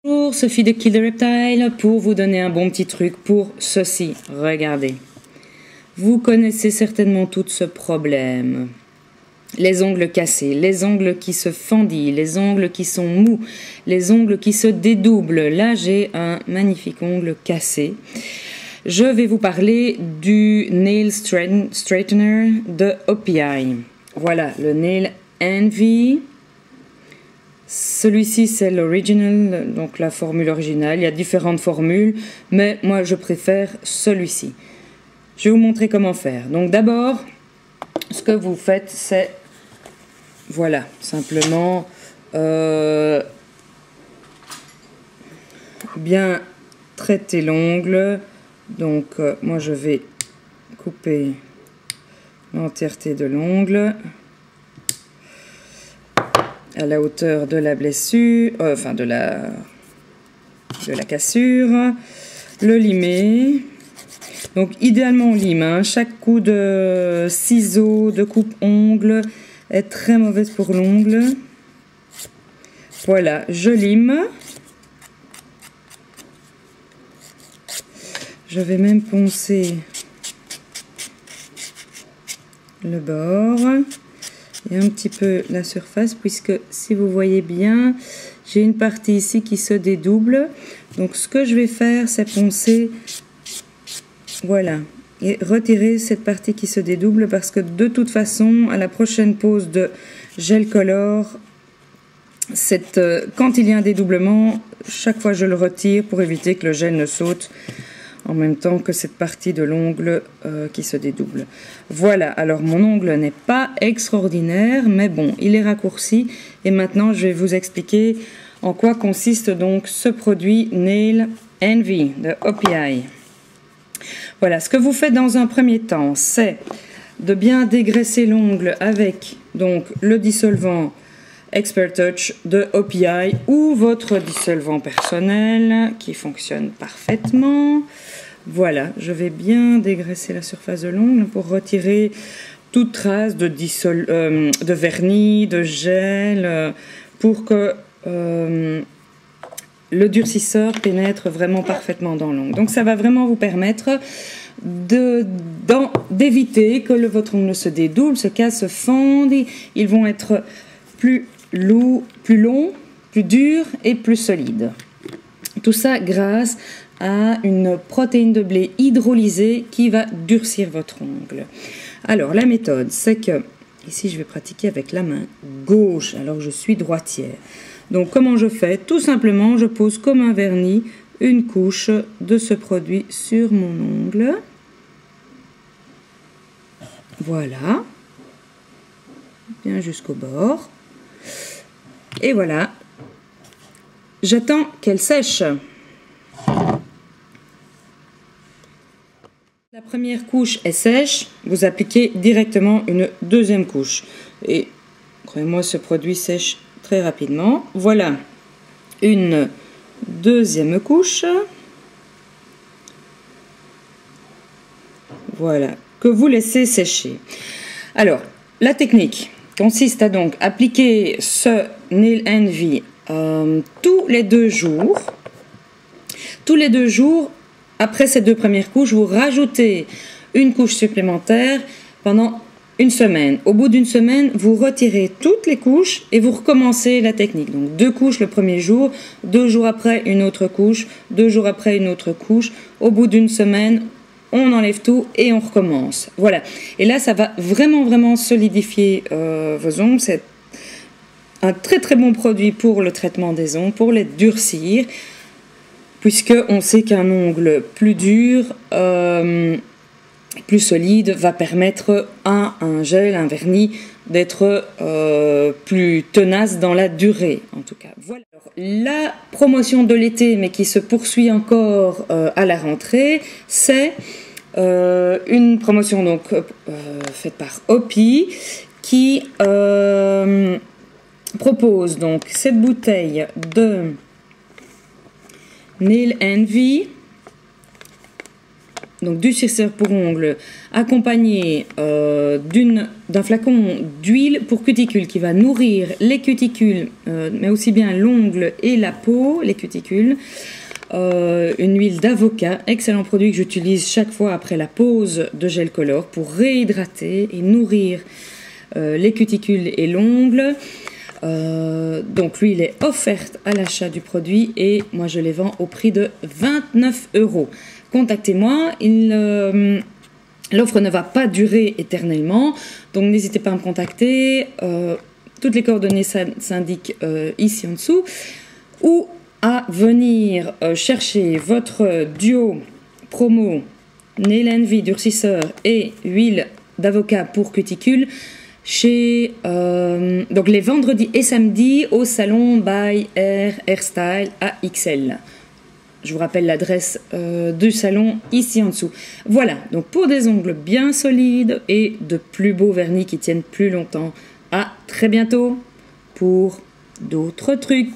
Bonjour, Sophie de Kill the Reptile pour vous donner un bon petit truc pour ceci. Regardez. Vous connaissez certainement tout ce problème. Les ongles cassés, les ongles qui se fendillent, les ongles qui sont mous, les ongles qui se dédoublent. Là, j'ai un magnifique ongle cassé. Je vais vous parler du Nail Straightener de OPI. Voilà, le Nail Envy. Celui-ci, c'est l'original, donc la formule originale. Il y a différentes formules, mais moi, je préfère celui-ci. Je vais vous montrer comment faire. Donc d'abord, ce que vous faites, c'est, voilà, simplement bien traiter l'ongle. Donc moi, je vais couper l'entièreté de l'ongle à la hauteur de la blessure, enfin de la cassure, le limer. Donc idéalement on lime, hein. Chaque coup de ciseau, de coupe-ongle est très mauvaise pour l'ongle. Voilà, je lime. Je vais même poncer le bord et un petit peu la surface, puisque si vous voyez bien, j'ai une partie ici qui se dédouble. Donc ce que je vais faire, c'est poncer, voilà, et retirer cette partie qui se dédouble, parce que de toute façon, à la prochaine pose de gel color, quand il y a un dédoublement, chaque fois je le retire pour éviter que le gel ne saute en même temps que cette partie de l'ongle qui se dédouble. Voilà, alors mon ongle n'est pas extraordinaire, mais bon, il est raccourci. Et maintenant, je vais vous expliquer en quoi consiste donc ce produit Nail Envy de OPI. Voilà, ce que vous faites dans un premier temps, c'est de bien dégraisser l'ongle avec donc le dissolvant Expert Touch de OPI ou votre dissolvant personnel qui fonctionne parfaitement. Voilà, je vais bien dégraisser la surface de l'ongle pour retirer toute trace de vernis, de gel, pour que le durcisseur pénètre vraiment parfaitement dans l'ongle. Donc ça va vraiment vous permettre d'éviter que votre ongle se dédouble, se casse, se fende. Ils vont être plus long, plus dur et plus solide. Tout ça grâce à une protéine de blé hydrolysée qui va durcir votre ongle. Alors la méthode, c'est que ici je vais pratiquer avec la main gauche alors que je suis droitière. Donc comment je fais? Tout simplement, je pose comme un vernis une couche de ce produit sur mon ongle. Voilà, bien jusqu'au bord. Et voilà, j'attends qu'elle sèche. La première couche est sèche, vous appliquez directement une deuxième couche. Et croyez-moi, ce produit sèche très rapidement. Voilà, une deuxième couche. Voilà, que vous laissez sécher. Alors, la technique consiste à donc appliquer ce Nail Envy tous les 2 jours. Tous les 2 jours, après ces 2 premières couches, vous rajoutez une couche supplémentaire pendant une semaine. Au bout d'une semaine, vous retirez toutes les couches et vous recommencez la technique. Donc 2 couches le premier jour, 2 jours après une autre couche, 2 jours après une autre couche. Au bout d'une semaine, on enlève tout et on recommence. Voilà. Et là, ça va vraiment solidifier vos ongles. C'est un très bon produit pour le traitement des ongles, pour les durcir, puisque on sait qu'un ongle plus dur, plus solide, va permettre à un gel, un vernis, d'être plus tenace dans la durée, en tout cas. Voilà. Alors, la promotion de l'été, mais qui se poursuit encore à la rentrée, c'est une promotion donc faite par OPI qui propose donc cette bouteille de Nail Envy. donc du durcisseur pour ongles accompagné d'un flacon d'huile pour cuticules qui va nourrir les cuticules, mais aussi bien l'ongle et la peau, les cuticules. Une huile d'avocat, excellent produit que j'utilise chaque fois après la pose de gel color pour réhydrater et nourrir les cuticules et l'ongle. Donc l'huile est offerte à l'achat du produit et moi je les vends au prix de 29 €. Contactez-moi, l'offre ne va pas durer éternellement, donc n'hésitez pas à me contacter. Toutes les coordonnées s'indiquent ici en dessous, ou à venir chercher votre duo promo Nail Envy durcisseur et huile d'avocat pour cuticule chez donc les vendredis et samedis au salon by Hairstyle à XL. Je vous rappelle l'adresse du salon ici en dessous. Voilà, donc pour des ongles bien solides et de plus beaux vernis qui tiennent plus longtemps. À très bientôt pour d'autres trucs.